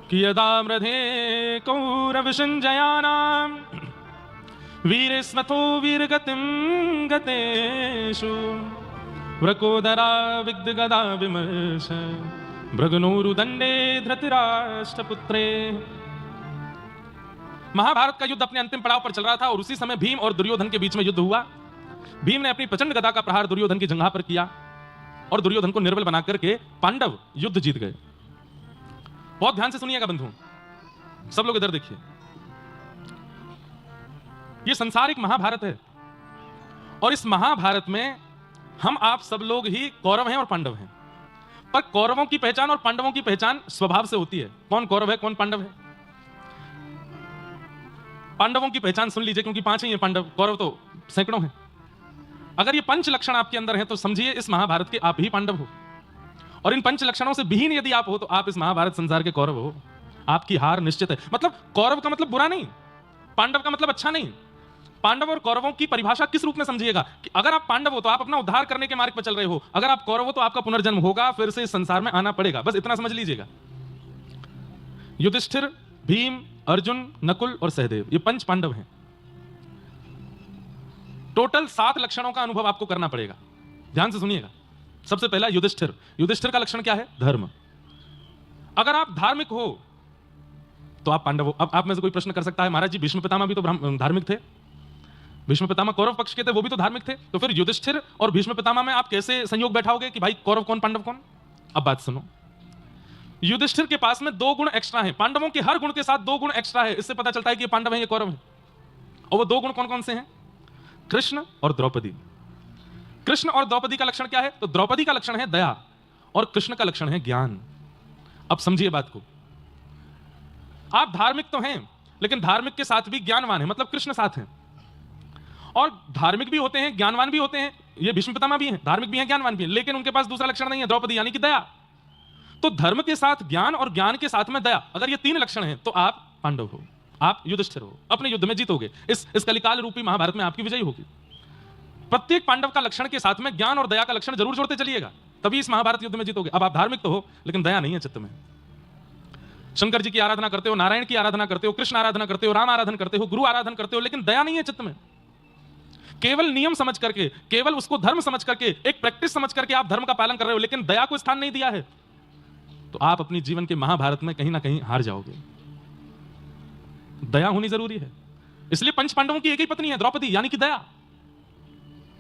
कि यदा मृधे कौरवसञ्जयानां वीरेस्मथो वीरगतिं गतेषु वृकोदरा विग्धगदा विमर्श भृगनोरुदण्डे धृतराष्ट्रपुत्रे। महाभारत का युद्ध अपने अंतिम पड़ाव पर चल रहा था और उसी समय भीम और दुर्योधन के बीच में युद्ध हुआ। भीम ने अपनी प्रचंड गदा का प्रहार दुर्योधन की जंघा पर किया और दुर्योधन को निर्बल बना करके पांडव युद्ध जीत गए। बहुत ध्यान से सुनिएगा बंधु, सब लोग इधर देखिए। यह संसार एक महाभारत है और इस महाभारत में हम आप सब लोग ही कौरव हैं और पांडव हैं। पर कौरवों की पहचान और पांडवों की पहचान स्वभाव से होती है। कौन कौरव है, कौन पांडव है। पांडवों की पहचान सुन लीजिए, क्योंकि 5 ही हैं पांडव, कौरव तो सैकड़ों हैं। अगर ये 5 लक्षण आपके अंदर हैं तो समझिए इस महाभारत के आप ही पांडव हो, और इन 5 लक्षणों से विहीन यदि आप हो तो आप इस महाभारत संसार के कौरव हो। आपकी हार निश्चित है। मतलब कौरव का मतलब बुरा नहीं, पांडव का मतलब अच्छा नहीं। पांडव और कौरवों की परिभाषा किस रूप में समझिएगा कि अगर आप पांडव हो तो आप अपना उद्धार करने के मार्ग पर चल रहे हो, अगर आप कौरव हो तो आपका पुनर्जन्म होगा, फिर से इस संसार में आना पड़ेगा। बस इतना समझ लीजिएगा। युधिष्ठिर, भीम, अर्जुन, नकुल और सहदेव, ये 5 पांडव हैं। टोटल 7 लक्षणों का अनुभव आपको करना पड़ेगा। ध्यान से सुनिएगा। सबसे पहला युधिष्ठिर। युधिष्ठिर का लक्षण क्या है? धर्म। अगर आप धार्मिक हो तो आप पांडव हो। अब आप में से कोई प्रश्न कर सकता है, महाराज जी भीष्म पितामह भी तो धार्मिक थे, भीष्म पितामह कौरव पक्ष के थे, वो भी तो धार्मिक थे, तो फिर युधिष्ठिर और भीष्म पितामह में आप कैसे संयोग बैठाओगे कि भाई कौरव कौन पांडव कौन? अब बात सुनो। युधिष्ठिर के पास में 2 गुण एक्स्ट्रा हैं। पांडवों के हर गुण के साथ 2 गुण एक्स्ट्रा है। इससे पता चलता है कि ये पांडव है, ये कौरव है। और वो 2 गुण कौन कौन से हैं? कृष्ण और द्रौपदी। कृष्ण और द्रौपदी का लक्षण क्या है? तो द्रौपदी का लक्षण है दया और कृष्ण का लक्षण है ज्ञान। अब समझिए बात को। आप धार्मिक तो हैं, लेकिन धार्मिक के साथ भी ज्ञानवान है, मतलब कृष्ण साथ हैं। और धार्मिक भी होते हैं, ज्ञानवान भी होते हैं। ये भीष्म पितामह भी हैं, धार्मिक भी हैं, ज्ञानवान भी हैं, लेकिन उनके पास दूसरा लक्षण नहीं है, द्रौपदी, यानी कि दया। तो धर्म के साथ ज्ञान और ज्ञान के साथ में दया, अगर ये 3 लक्षण हैं तो आप पांडव हो, आप युधिष्ठिर हो, अपने युद्ध में जीतोगे। इस कलिकाल रूपी महाभारत में आपकी विजय होगी। प्रत्येक पांडव का लक्षण के साथ में ज्ञान और दया का लक्षण जरूर जोड़ते चलिएगा, तभी इस महाभारत युद्ध में जीतोगे। अब आप धार्मिक तो हो, लेकिन दया नहीं है चित्त में। शंकर जी की आराधना करते हो, नारायण की आराधना करते हो, कृष्ण आराधना करते हो, राम आराधना करते हो, गुरु आराधना करते हो, लेकिन दया नहीं है चित्त में। केवल नियम समझ करके, केवल उसको धर्म समझ करके, एक प्रैक्टिस समझ करके आप धर्म का पालन कर रहे हो, लेकिन दया को स्थान नहीं दिया है, तो आप अपनी जीवन के महाभारत में कहीं ना कहीं हार जाओगे। दया होनी जरूरी है। इसलिए 5 पांडवों की एक ही पत्नी है, द्रौपदी, यानी कि दया।